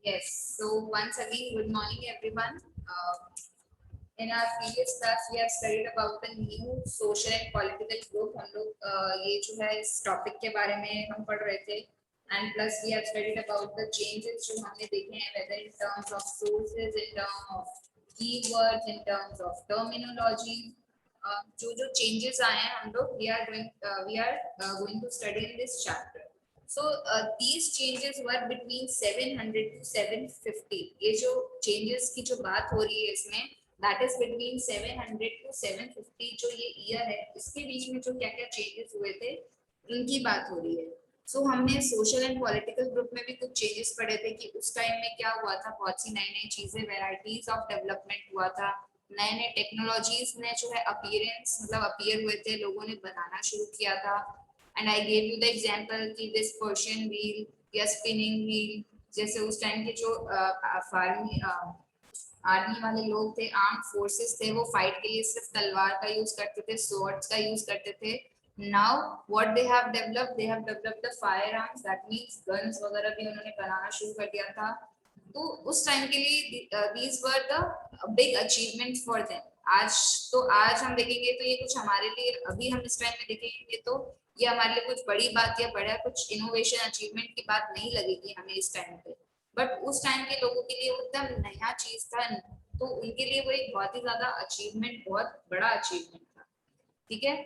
Yes. So once again, good morning, everyone. In our previous class, we have studied about the new social and political group. हम लोग ये जो है इस topic के बारे में हम पढ़ रहे थे. And plus we have studied about the changes जो हमने देखे हैं, whether in terms of sources, in terms of keywords, in terms of terminology. जो changes आए हैं हम लोग we are going to study in this chapter. So these changes were between 700 to 750. ये जो changes की जो बात हो रही है इसमें, that is between 700 to 750 जो ये year है, इसके बीच में जो क्या-क्या changes हुए थे, उनकी बात हो रही है. So हमने social and political group में भी कुछ changes पढ़े थे कि उस time में क्या हुआ था, बहुत सी नई-नई चीजें, varieties of development हुआ था, नए-नए technologies ने जो है appearance मतलब appear हुए थे, लोगों ने बनाना शुरू किया था. And I gave you the example कि this Persian wheel या spinning wheel, जैसे उस टाइम के जो आर्मी वाले लोग थे, आर्म फोर्सेस थे, वो फाइट के लिए सिर्फ तलवार का यूज करते थे, swords का यूज करते थे. Now what they have developed the firearms, that means guns वगैरह भी उन्होंने बनाना शुरू कर दिया था. तो उस टाइम के लिए these were the big achievements for them. आज हम देखेंगे तो ये कुछ हमारे लिए, अभी हम इस टाइम में देखेंगे तो ये हमारे लिए कुछ बड़ी बात या बड़ा कुछ इनोवेशन अचीवमेंट की बात नहीं लगेगी हमें इस टाइम पे. बट उस टाइम के लोगों के लिए एकदम नया चीज था, तो उनके लिए वो एक बहुत ही ज्यादा अचीवमेंट, बहुत बड़ा अचीवमेंट था. ठीक है,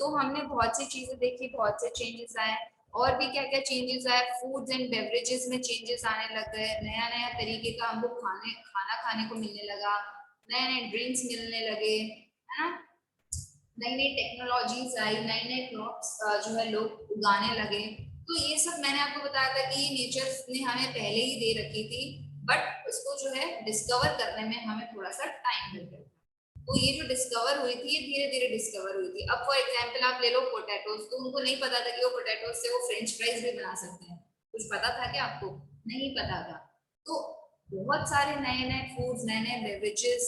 तो हमने बहुत सी चीजें देखी, बहुत से चेंजेस आए. और भी क्या क्या चेंजेस आए, फूड्स एंड बेवरेजेस में चेंजेस आने लग गए, नया नया तरीके का हमको खाना खाने को मिलने लगा, नए नए ड्रिंक्स मिलने लगे, है ना. नई नई टेक्नोलॉजीज आई, नए नए क्रॉप्स जो है लोग उगाने लगे. तो ये सब मैंने आपको बताया था कि नेचर ने हमें पहले ही दे रखी थी, बट उसको जो है डिस्कवर करने में हमें थोड़ा सा टाइम लग गया. तो ये जो डिस्कवर हुई थी, ये धीरे धीरे डिस्कवर हुई थी. अब फॉर एग्जाम्पल आप ले लो पोटैटोज, तो उनको नहीं पता था कि वो पोटैटोज से वो फ्रेंच फ्राइज भी बना सकते हैं. कुछ पता था क्या आपको? नहीं पता था. तो बहुत सारे नए नए फूड्स, नए नए बेवरेजेस,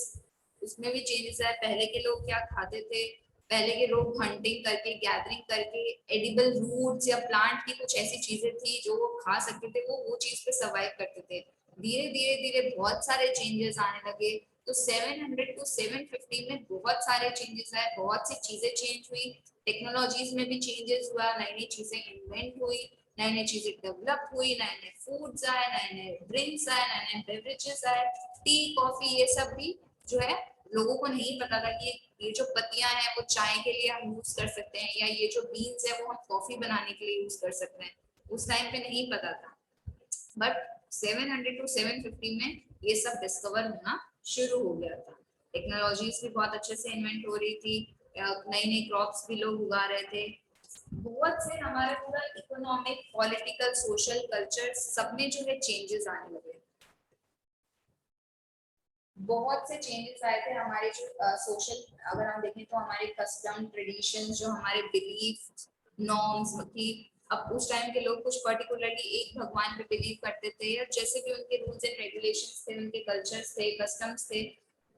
उसमें भी चेंजेस आए. पहले के लोग क्या खाते थे, पहले के लोग हंटिंग करके, गैदरिंग करके, एडिबल रूट्स या प्लांट की कुछ ऐसी चीजें थी जो वो खा सकते थे, वो चीज पे सर्वाइव करते थे. धीरे धीरे धीरे बहुत सारे चेंजेस आने लगे. तो 700 टू 750 में बहुत सारे चेंजेस आए, बहुत सी चीजें चेंज हुई, टेक्नोलॉजीज में भी चेंजेस हुआ, नई नई चीजें इन्वेंट हुई, नई नई चीजें डेवलप हुई, नए नए फूड्स आए, नए नए ड्रिंक्स आए, नए नए बेवरेजेस आए, टी कॉफी, ये सब भी जो है लोगों को नहीं पता था कि ये जो पत्तियां हैं वो चाय के लिए हम यूज कर सकते हैं, या ये जो बीन्स है वो हम कॉफी बनाने के लिए यूज कर सकते हैं. उस टाइम पे नहीं पता था. बट 700 टू 750 में ये सब डिस्कवर होना शुरू हो गया था. टेक्नोलॉजीज भी बहुत अच्छे से इन्वेंट हो रही थी, नई नई क्रॉप्स भी लोग उगा रहे थे. बहुत से हमारे पूरा इकोनॉमिक, पॉलिटिकल, सोशल, कल्चर सब में जो है चेंजेस आने लगे. बहुत से चेंजेस आए थे हमारे जो सोशल, अगर हम देखें तो हमारे कस्टम, ट्रेडिशन, जो हमारे बिलीफ, नॉर्म्स की. अब उस टाइम के लोग कुछ पर्टिकुलरली एक भगवान पे बिलीव करते थे, या जैसे भी उनके रूल्स एंड रेगुलेशंस थे, उनके कल्चर्स थे, कस्टम्स थे,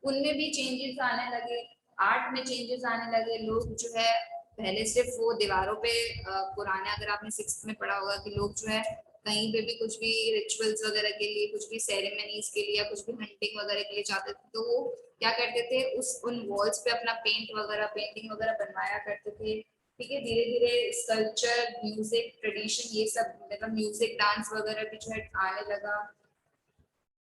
उनमें भी चेंजेस आने लगे. आर्ट में चेंजेस आने लगे. लोग जो है पहले सिर्फ वो दीवारों पे पुराने, अगर आपने 6th में पढ़ा होगा कि लोग जो है कहीं पे भी कुछ भी रिचुअल्स वगैरह के लिए, कुछ भी सेरेमनीज के लिए, या कुछ भी हंटिंग वगैरह के लिए जाते थे, तो वो क्या करते थे, उन वॉल्स पे अपना पेंटिंग वगैरह बनवाया करते थे. ठीक है, धीरे धीरे कल्चर, म्यूजिक, ट्रेडिशन, ये सब मतलब म्यूजिक, डांस वगैरह भी जो है आने लगा.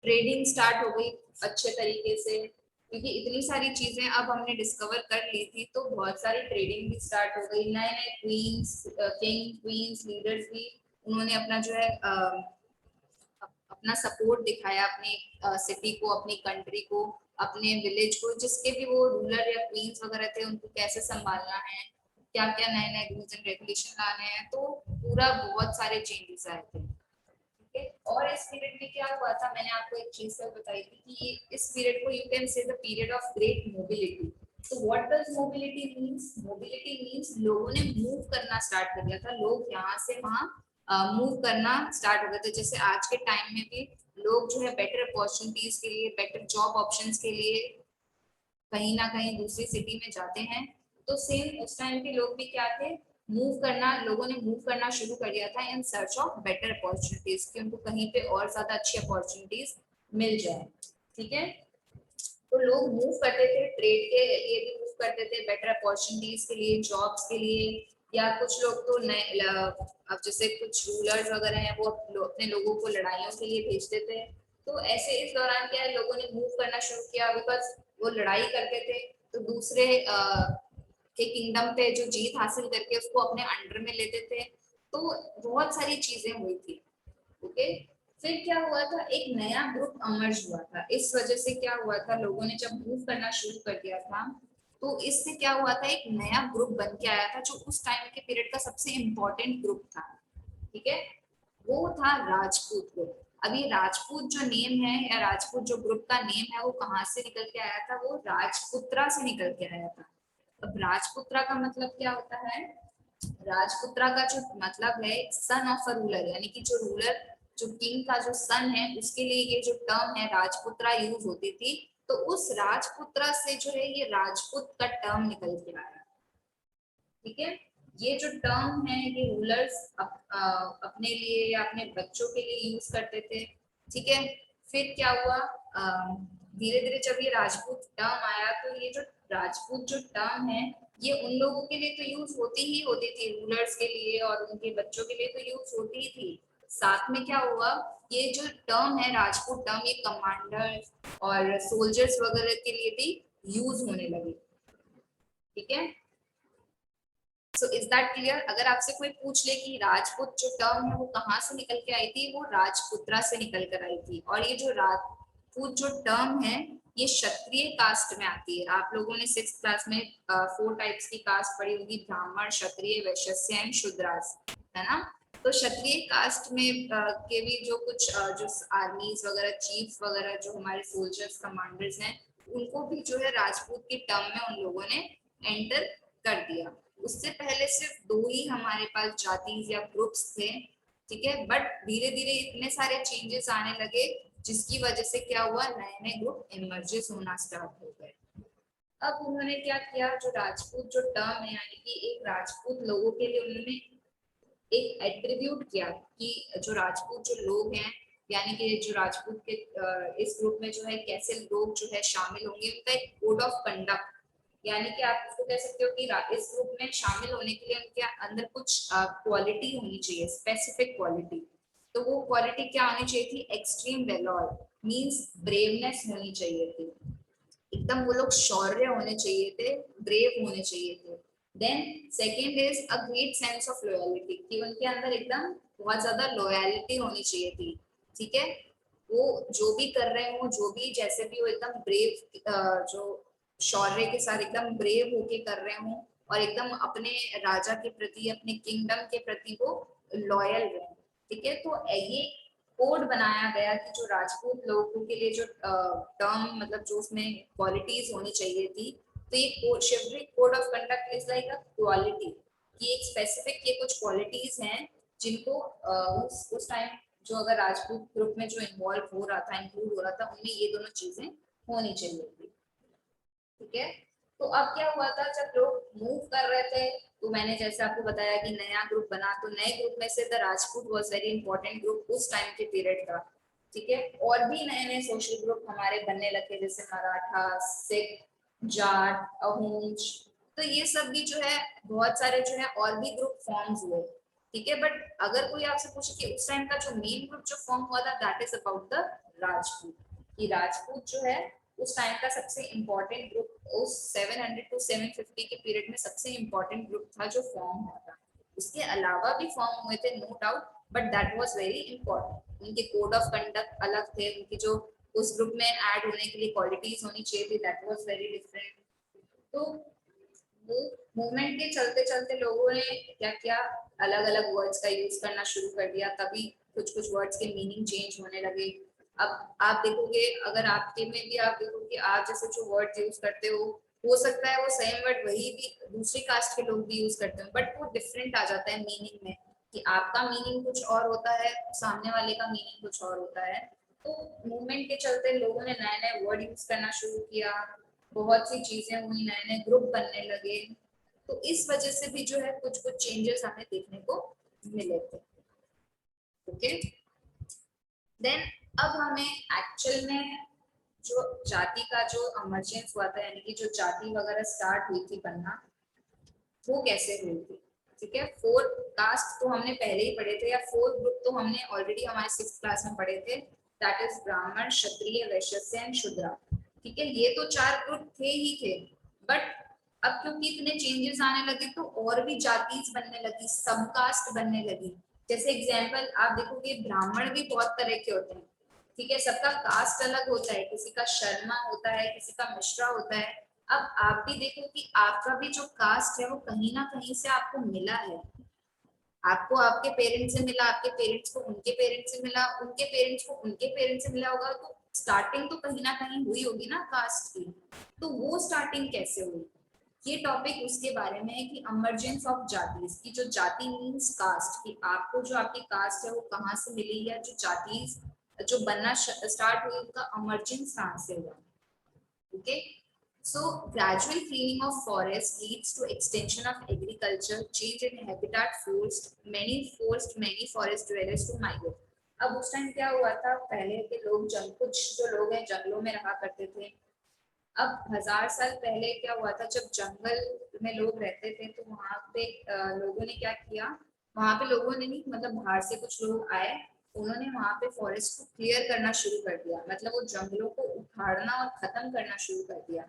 ट्रेडिंग स्टार्ट हो गई अच्छे तरीके से, क्योंकि इतनी सारी चीजें अब हमने डिस्कवर कर ली थी, तो बहुत सारी ट्रेडिंग भी स्टार्ट हो गई. नए नए क्वींस, किंग, क्वींस, लीडर्स भी उन्होंने अपना जो है अपना सपोर्ट दिखाया, अपनी सिटी को, अपनी कंट्री को, अपने विलेज को, जिसके भी वो रूलर या क्वींस वगैरह थे, उनको कैसे संभालना है, क्या क्या नए नए रूल्स एंड रेगुलेशन लाने हैं. तो पूरा बहुत सारे चेंजेस आए थे. ठीक है, और इस पीरियड में क्या हुआ था, मैंने आपको एक चीज तो बताई थी कि इस पीरियड को you can say the period of great mobility. तो what does mobility means? Mobility means लोगों ने मूव करना स्टार्ट कर दिया था. लोग यहाँ से वहां मूव करना स्टार्ट हो गए थे. जैसे आज के टाइम में भी लोग जो है बेटर अपॉर्चुनिटीज के लिए, बेटर जॉब ऑप्शंस के लिए कहीं ना कहीं दूसरी सिटी में जाते हैं. तो सेम उस टाइम के लोग भी क्या थे, मूव करना, लोगों ने मूव करना शुरू कर दिया था in search of better opportunities, कि उनको कहीं पे और ज्यादा अच्छी अपॉर्चुनिटीज मिल जाए। ठीक है, तो लोग मूव करते थे, ट्रेड के लिए भी मूव करते थे, बेटर अपॉर्चुनिटीज के लिए, जॉब्स के लिए, या कुछ लोग तो नए अब जैसे कुछ रूलर्स वगैरह हैं वो अपने लोगों को लड़ाइयों के लिए भेजते थे। तो ऐसे इस दौरान क्या है, लोगों ने मूव करना शुरू किया, बिकॉज वो लड़ाई करते थे तो दूसरे के किंगडम पे जो जीत हासिल करके उसको अपने अंडर में लेते थे। तो बहुत सारी चीजें हुई थी। ओके, फिर क्या हुआ था, एक नया ग्रुप अमर्ज हुआ था। इस वजह से क्या हुआ था, लोगों ने जब मूव करना शुरू कर दिया था तो इससे क्या हुआ था, एक नया ग्रुप बन के आया था जो उस टाइम के पीरियड का सबसे इम्पोर्टेंट ग्रुप था। ठीक है, वो था राजपूत ग्रुप। अब ये राजपूत जो नेम है या राजपूत जो ग्रुप का नेम है वो कहाँ से निकल के आया था, वो राजपुत्रा से निकल के आया था। अब राजपुत्रा का मतलब क्या होता है, राजपुत्रा का जो मतलब है सन ऑफ अ रूलर, यानी कि जो रूलर, जो किंग का जो सन है उसके लिए ये जो टर्म है राजपुत्रा यूज होती थी। तो उस राजपुत्रा से जो है ये राजपूत का टर्म निकल के आया। ठीक है, ये जो टर्म है ये रूलर्स अपने लिए या अपने बच्चों के लिए यूज करते थे। ठीक है, फिर क्या हुआ, धीरे धीरे जब ये राजपूत टर्म आया तो ये जो राजपूत जो टर्म है ये उन लोगों के लिए तो यूज होती ही होती थी, रूलर्स के लिए और उनके बच्चों के लिए तो यूज होती ही थी। साथ में क्या हुआ, ये जो टर्म है राजपूत टर्म ये कमांडर्स और सोल्जर्स वगैरह के लिए भी यूज होने लगी। ठीक है, सो इज दैट क्लियर। अगर आपसे कोई पूछ ले कि राजपूत जो टर्म है वो कहाँ से निकल के आई थी, वो राजपुत्रा से निकल कर आई थी। और ये जो राजपूत जो टर्म है ये क्षत्रिय कास्ट में आती है। आप लोगों ने 6th क्लास में 4 टाइप्स की कास्ट पढ़ी होगी, ब्राह्मण, क्षत्रिय, वैश्य एंड शूद्रास, है ना। तो क्षत्रिय कास्ट में के भी जो कुछ जो आर्मीज वगैरह, चीफ वगैरह, जो हमारे सोल्जर्स, कमांडर्स हैं, उनको भी जो है राजपूत की टर्म में उन लोगों ने एंटर कर दिया। उससे पहले सिर्फ 2 ही हमारे पास जातीज या ग्रुप्स थे। ठीक है, बट धीरे धीरे इतने सारे चेंजेस आने लगे जिसकी वजह से क्या हुआ, नए नए ग्रुप इमर्जेस होना स्टार्ट हो गए। अब उन्होंने क्या किया, जो राजपूत जो टर्म है यानी कि एक राजपूत लोगों के लिए उन्होंने एक एट्रीब्यूट किया कि जो राजपूत जो लोग हैं, यानी कि जो राजपूत के इस ग्रुप में जो है कैसे लोग जो है शामिल होंगे, उनका एक कोड ऑफ कंडक्ट, यानी कि आप उसको कह सकते हो कि इस ग्रुप में शामिल होने के लिए उनके अंदर कुछ क्वालिटी होनी चाहिए, स्पेसिफिक क्वालिटी। तो वो क्वालिटी क्या होनी चाहिए थी, एक्सट्रीम वेलोर, मींस ब्रेवनेस होनी चाहिए थी। एकदम वो लोग शौर्य होने चाहिए थे, ब्रेव होने चाहिए थे। Then second is a great sense of loyalty, कि उनके अंदर एकदम बहुत ज्यादा लॉयलिटी होनी चाहिए थी। ठीक है, वो जो भी कर रहे हो, जो भी जैसे भी, वो एकदम ब्रेव, जो शौर्य के साथ एकदम ब्रेव होके कर रहे हो और एकदम अपने राजा के प्रति, अपने किंगडम के प्रति वो लॉयल रहे। ठीक है, तो ये कोड बनाया गया कि जो राजपूत लोगों के लिए जो टर्म, मतलब जो उसमें क्वालिटीज होनी चाहिए थी, तो ये code, chivalric code of conduct is like a quality, कि एक स्पेसिफिक ये कुछ क्वालिटीज हैं जिनको उस टाइम जो अगर राजपूत ग्रुप में जो इन्वॉल्व हो रहा था, इंक्लूड हो रहा था, उनमें ये दोनों चीजें होनी चाहिए थी। ठीक है, तो अब क्या हुआ था, जब लोग मूव कर रहे थे तो मैंने जैसे आपको बताया कि नया ग्रुप बना, तो नए ग्रुप में से the Rajput was very important group उस टाइम के पीरियड का। ठीक है, और भी नए नए सोशल ग्रुप हमारे बनने लगे, जैसे मराठा, सिख, जाट, अहूज। तो ये सब भी जो है बहुत सारे जो है और भी ग्रुप फॉर्म्स हुए। ठीक है, बट अगर कोई आपसे पूछे कि उस टाइम का जो मेन ग्रुप जो फॉर्म हुआ था, that is about the Rajput. कि राजपूत जो है उस टाइम का सबसे इम्पोर्टेंट ग्रुप, उस 700 टू 750 के पीरियड में सबसे इम्पोर्टेंट ग्रुप था जो फॉर्म हुआ था। उसके अलावा भी फॉर्म हुए थे, no doubt, but that was very important. उनके कोड ऑफ कंडक्ट अलग थे, उनकी जो उस ग्रुप में ऐड होने के लिए क्वालिटीज होनी चाहिए थी, दैट वाज वेरी डिफरेंट। तो मूवमेंट के चलते चलते लोगों ने क्या किया, अलग अलग वर्ड्स का यूज करना शुरू कर दिया, तभी कुछ कुछ वर्ड्स के मीनिंग चेंज होने लगे। अब आप देखोगे, अगर आपके में भी आप देखोगे, आप जैसे जो वर्ड यूज करते हो सकता है वो सेम वर्ड वही भी दूसरी कास्ट के लोग भी यूज करते हो, बट वो डिफरेंट आ जाता है मीनिंग में, कि आपका मीनिंग कुछ और होता है, सामने वाले का मीनिंग कुछ और होता है। तो मूवमेंट के चलते लोगों ने नए नए वर्ड यूज करना शुरू किया, बहुत सी चीजें हुई, नए नए ग्रुप बनने लगे। तो इस वजह से भी जो है कुछ कुछ चेंजेस हमें देखने को मिले थे। ओके, देन अब हमें एक्चुअल में जो जाति का जो इमर्जेंस हुआ था, यानी कि जो जाति वगैरह स्टार्ट हुई थी बनना, वो कैसे हुई थी। ठीक है, 4 कास्ट तो हमने पहले ही पढ़े थे, या 4 ग्रुप तो हमने ऑलरेडी हमारे 6th क्लास में पढ़े थे, दैट इज ब्राह्मण, क्षत्रिय, वैश्य एंड शूद्र। ठीक है, ये तो 4 ग्रुप थे ही थे, बट अब क्योंकि इतने चेंजेस आने लगे तो और भी जातिज बनने लगी, सब कास्ट बनने लगी। जैसे एग्जाम्पल आप देखोगे, ब्राह्मण भी बहुत तरह के होते हैं। ठीक है, सबका कास्ट अलग होता है, किसी का शर्मा होता है, किसी का मिश्रा होता है। अब आप भी देखो कि आपका भी जो कास्ट है वो कहीं ना कहीं से आपको मिला है। आपको आपके पेरेंट्स से मिला, आपके पेरेंट्स को उनके पेरेंट्स से मिला, उनके पेरेंट्स को उनके पेरेंट्स से मिला होगा, तो स्टार्टिंग तो कहीं ना कहीं हुई होगी ना कास्ट की। तो वो स्टार्टिंग कैसे हुई, ये टॉपिक उसके बारे में है कि इमर्जेंस ऑफ जाति की। जो जाति मींस कास्ट, कि आपको जो आपकी कास्ट है वो कहाँ से मिली, या जो जाति जो बनना स्टार्ट हुई उनका इमर्जेंस कहाँ से हुआ। Okay, so gradual clearing of forest leads to extension of agriculture, change in habitat, forced many forest dwellers to migrate. अब उस टाइम क्या हुआ था, पहले के लोग कुछ जो लोग हैं जंगलों में रहा करते थे। अब 1000 साल पहले क्या हुआ था, जब जंगल में लोग रहते थे तो वहां पे लोगों ने क्या किया, वहां पे लोगों ने नहीं, मतलब बाहर से कुछ लोग आए, उन्होंने वहां पे फॉरेस्ट को क्लियर करना शुरू कर दिया, मतलब वो जंगलों को उखाड़ना और खत्म करना शुरू कर दिया।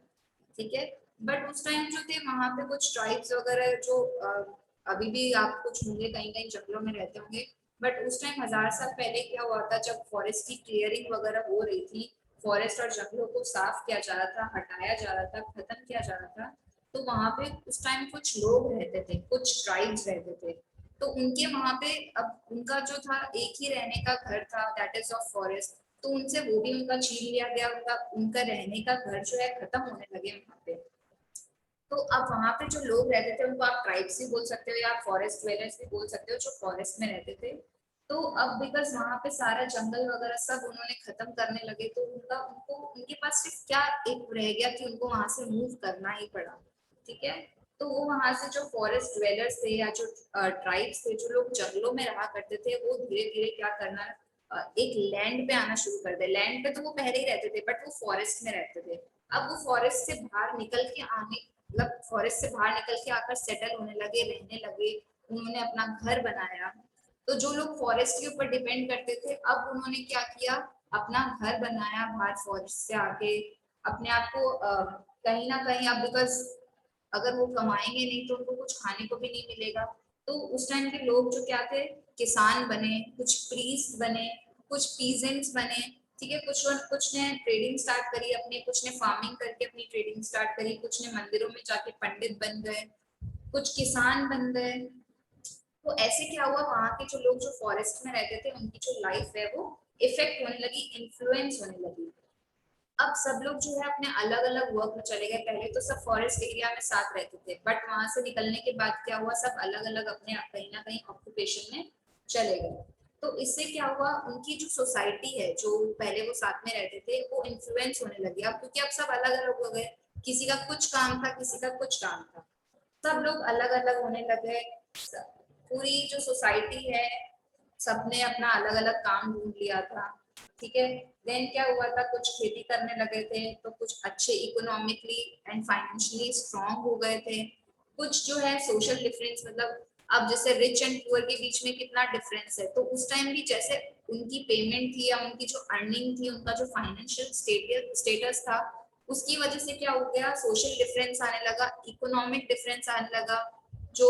ठीक है, बट उस टाइम जो थे वहां पे कुछ ट्राइब्स वगैरह जो अभी भी आप कुछ होंगे, कहीं कहीं जंगलों में रहते होंगे, बट उस टाइम 1000 साल पहले क्या हुआ था, जब फॉरेस्ट की क्लियरिंग वगैरह हो रही थी, फॉरेस्ट और जंगलों को साफ किया जा रहा था, हटाया जा रहा था, खत्म किया जा रहा था, तो वहां पे उस टाइम कुछ लोग रहते थे, कुछ ट्राइब्स रहते थे। तो उनके वहां पे अब उनका जो था एक ही रहने का घर था, दैट इज ऑफ फॉरेस्ट। तो उनसे वो भी उनका छीन लिया गया, उनका उनका रहने का घर जो है खत्म होने लगे वहां पे। तो अब वहां पे जो लोग रहते थे उनको आप ट्राइब्स भी बोल सकते हो या फ्रॉरेस्ट ड्वेलर्स भी बोल सकते हो, जो फॉरेस्ट में रहते थे। तो अब बिकॉज वहां पे सारा जंगल वगैरह सब उन्होंने खत्म करने लगे, तो उनका उनको उनके पास सिर्फ क्या एक रह गया कि उनको वहां से मूव करना ही पड़ा। ठीक है, तो वो वहां से जो फॉरेस्ट ड्वेलर्स थे या जो ट्राइब्स थे, जो लोग जंगलों में रहा करते थे, वो धीरे धीरे क्या करना, एक लैंड पे आना शुरू कर दे। लैंड पे तो वो पहले ही रहते थे, बट वो फॉरेस्ट में रहते थे। अब वो फॉरेस्ट से बाहर निकल के आने, मतलब फॉरेस्ट से बाहर निकल के आकर सेटल होने लगे, रहने लगे, उन्होंने अपना घर बनाया। तो जो लोग फॉरेस्ट के ऊपर डिपेंड करते थे, अब उन्होंने क्या किया, अपना घर बनाया बाहर फॉरेस्ट से आके, अपने आप को कहीं ना कहीं, अब बिकॉज अगर वो कमाएंगे नहीं तो उनको कुछ खाने को भी नहीं मिलेगा। तो उस टाइम के लोग जो क्या थे, किसान बने, कुछ प्रीस्ट बने, कुछ पीजेंट्स बने। ठीक है, कुछ ने ट्रेडिंग स्टार्ट करी अपने, कुछ ने फार्मिंग करके अपनी ट्रेडिंग स्टार्ट करी, कुछ ने मंदिरों में जाके पंडित बन गए, कुछ किसान बन गए। तो ऐसे क्या हुआ, वहां के जो लोग जो फॉरेस्ट में रहते थे उनकी जो लाइफ है वो इफेक्ट होने लगी, इन्फ्लुएंस होने लगी। अब सब लोग जो है अपने अलग अलग वर्क में चले गए। पहले तो सब फॉरेस्ट एरिया में साथ रहते थे, बट वहां से निकलने के बाद क्या हुआ, सब अलग अलग अपने कहीं ना कहीं ऑक्यूपेशन में चले गए। तो इससे क्या हुआ, उनकी जो सोसाइटी है, जो पहले वो साथ में रहते थे, वो इन्फ्लुएंस होने लगी। अब क्योंकि अब सब अलग अलग हो गए, किसी का कुछ काम था, किसी का कुछ काम था, सब लोग अलग अलग होने लगे। पूरी जो सोसाइटी है, सबने अपना अलग अलग काम ढूंढ लिया था। ठीक है, देन क्या हुआ था, कुछ खेती करने लगे थे, तो कुछ अच्छे इकोनॉमिकली एंड फाइनेंशियली स्ट्रांग हो गए थे। कुछ जो है सोशल डिफरेंस, मतलब अब जैसे रिच एंड पुअर के बीच में कितना डिफरेंस है, तो उस टाइम भी जैसे उनकी पेमेंट थी या उनकी जो अर्निंग थी, उनका जो फाइनेंशियल स्टेटस था, उसकी वजह से क्या हो गया, सोशल डिफरेंस आने लगा, इकोनॉमिक डिफरेंस आने लगा। जो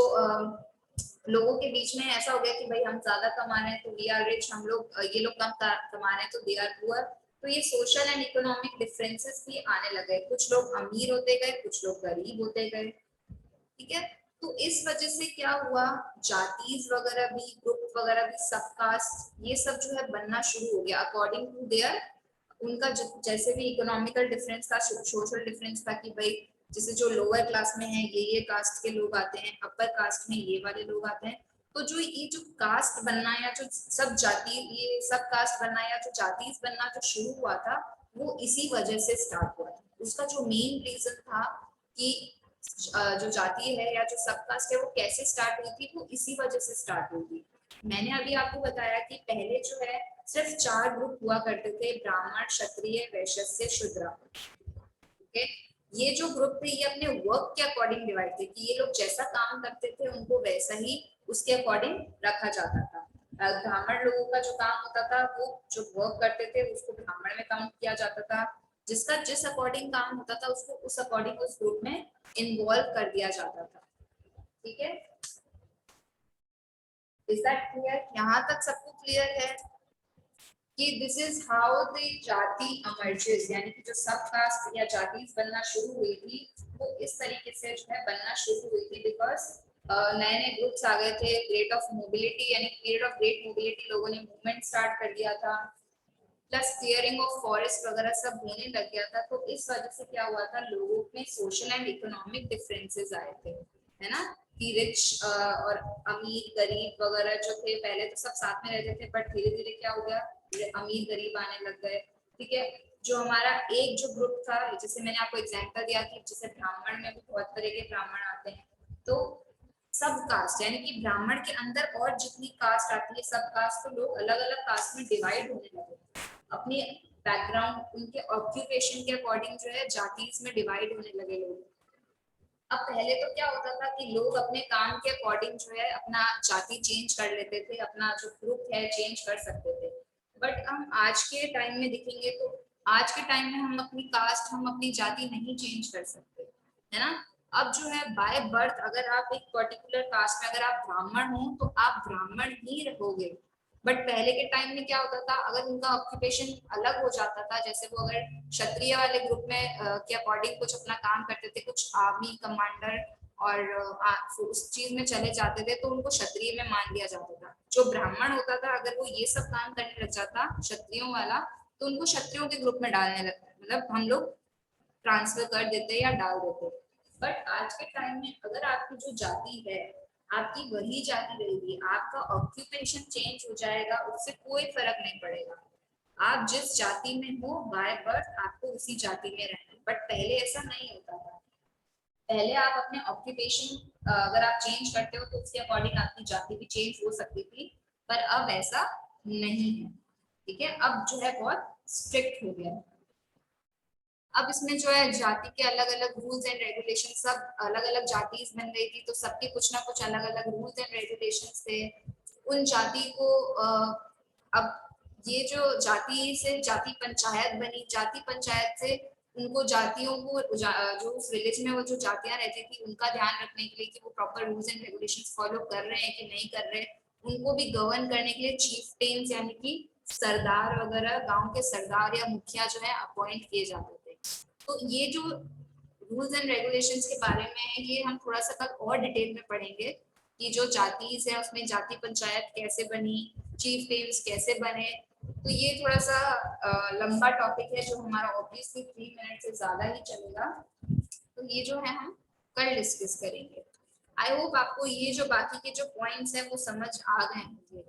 लोगों के बीच में ऐसा हो गया कि भाई हम ज्यादा कमा रहे हैं तो वी आर रिच, हम लोग ये लोग कम कमा रहे हैं तो दे आर पुअर। तो ये सोशल एंड इकोनॉमिक डिफरेंसेस भी आने लगे, कुछ लोग अमीर होते गए, कुछ लोग गरीब होते गए। ठीक है, तो इस वजह से क्या हुआ, जातीज वगैरह भी, ग्रुप वगैरह भी, सबकास्ट, ये सब जो है बनना शुरू हो गया अकॉर्डिंग टू देयर, उनका जैसे भी इकोनॉमिकल डिफरेंस था, सोशल डिफरेंस था, कि भाई जैसे जो लोअर क्लास में है ये कास्ट के लोग आते हैं, अपर कास्ट में ये वाले लोग आते हैं। तो जो ये जो कास्ट बनना या जो सब जाति, ये सब कास्ट बनना या जो जातीज बनना जो शुरू हुआ था, वो इसी वजह से स्टार्ट हुआ था। उसका जो मेन रीजन था कि जो जाति है या जो सबकास्ट है वो कैसे स्टार्ट हुई थी, वो इसी वजह से स्टार्ट हुई थी। मैंने अभी आपको बताया कि पहले जो है सिर्फ 4 ग्रुप हुआ करते थे, ब्राह्मण, क्षत्रिय, वैश्य, शूद्र। ओके, ये जो ग्रुप थे ये अपने वर्क के अकॉर्डिंग डिवाइड थे कि ये लोग जैसा काम करते थे उनको वैसा ही उसके अकॉर्डिंग रखा जाता था। ब्राह्मण लोगों का जो काम होता था वो जो वर्क करते थे उसको ब्राह्मण में काउंट किया जाता था, जिसका जिस अकॉर्डिंग काम होता था उसको उस अकॉर्डिंग उस ग्रुप में इन्वॉल्व कर दिया जाता था। ठीक है, इज दैट क्लियर? यहाँ तक सबको क्लियर है कि दिस इज हाउ द जाति emerges, यानी कि जो सब कास्ट या जातिज बनना शुरू हुई थी वो इस तरीके से जो है बनना शुरू हुई थी, बिकॉज नए नए ग्रुप्स आ गए थे, ग्रेट ऑफ मोबिलिटी यानी पीरियड ऑफ ग्रेट मोबिलिटी, लोगों ने मूवमेंट स्टार्ट कर दिया था, प्लस क्लियरिंग ऑफ फॉरेस्ट वगैरह सब होने लग गया था। तो इस वजह से क्या हुआ था, लोगों में सोशल एंड इकोनॉमिक डिफरेंसेस आए थे, है ना, कि रिच और अमीर गरीब वगैरह जो थे पहले तो सब साथ में रहते थे, बट धीरे धीरे क्या हो गया, अमीर गरीब आने लग गए। ठीक है, जो हमारा एक जो ग्रुप था, जैसे मैंने आपको एग्जांपल दिया कि जैसे ब्राह्मण में भी बहुत तरह के ब्राह्मण आते हैं, तो सब कास्ट यानी कि ब्राह्मण के अंदर और जितनी कास्ट आती है सब कास्ट, तो लोग अलग अलग कास्ट में डिवाइड होने लगे, अपने बैकग्राउंड उनके ऑक्यूपेशन के अकॉर्डिंग जो है जातीज में डिवाइड होने लगे लोग। अब पहले तो क्या होता था कि लोग अपने काम के अकॉर्डिंग जो है अपना जाति चेंज कर लेते थे, अपना जो ग्रुप है चेंज कर सकते थे, बट हम आज के टाइम में देखेंगे तो आज के टाइम में हम अपनी कास्ट, हम अपनी जाति नहीं चेंज कर सकते, है ना। अब जो है बाय बर्थ अगर आप एक पर्टिकुलर कास्ट में अगर आप ब्राह्मण हो तो आप ब्राह्मण ही रहोगे, बट पहले के टाइम में क्या होता था, अगर उनका ऑक्यूपेशन अलग हो जाता था, जैसे वो अगर क्षत्रिय वाले ग्रुप में के अकॉर्डिंग कुछ अपना काम करते थे, कुछ आर्मी कमांडर और उस चीज में चले जाते थे, तो उनको क्षत्रिय में मान लिया जाता था। जो ब्राह्मण होता था अगर वो ये सब काम करने लग जाता क्षत्रियों वाला, तो उनको क्षत्रियों के ग्रुप में डालने लगता, मतलब हम लोग ट्रांसफर कर देते या डाल देते। बट आज के टाइम में अगर आपकी जो जाति है आपकी वही जाति रहेगी, आपका ऑक्यूपेशन चेंज हो जाएगा, उससे कोई फर्क नहीं पड़ेगा, आप जिस जाति में हो बाय बर्थ आपको उसी जाति में रहना है। बट पहले ऐसा नहीं होता था, पहले आप अपने ऑक्यूपेशन अगर आप चेंज करते हो तो उसके अकॉर्डिंग आपकी जाति भी चेंज हो सकती थी, पर अब ऐसा नहीं है। ठीक है, अब जो है बहुत स्ट्रिक्ट हो गया है। अब इसमें जो है जाति के अलग अलग रूल्स एंड रेगुलेशन, सब अलग अलग जाति बन गई थी तो सबके कुछ ना कुछ अलग अलग रूल्स एंड रेगुलेशन थे। उन जाति को अब ये जो जाति से जाति पंचायत बनी, जाति पंचायत से उनको जातियों को जो उस विलेज में वो जो जातियां रहती थी उनका ध्यान रखने के लिए कि वो proper rules and regulations follow कर रहे हैं कि नहीं कर रहे, उनको भी गवर्न करने के लिए चीफटेन्स यानी कि सरदार वगैरह, गांव के सरदार या मुखिया जो है अपॉइंट किए जाते थे। तो ये जो रूल्स एंड रेगुलेशंस के बारे में है ये हम थोड़ा सा कल और डिटेल में पढ़ेंगे कि जो जातीज है उसमें जाति पंचायत कैसे बनी, चीफ टेम्स कैसे बने। तो ये थोड़ा सा लंबा टॉपिक है जो हमारा ऑब्वियसली 3 मिनट से ज्यादा ही चलेगा, तो ये जो है हम कल डिस्कस करेंगे। आई होप आपको ये जो बाकी के जो पॉइंट्स है वो समझ आ गए होंगे।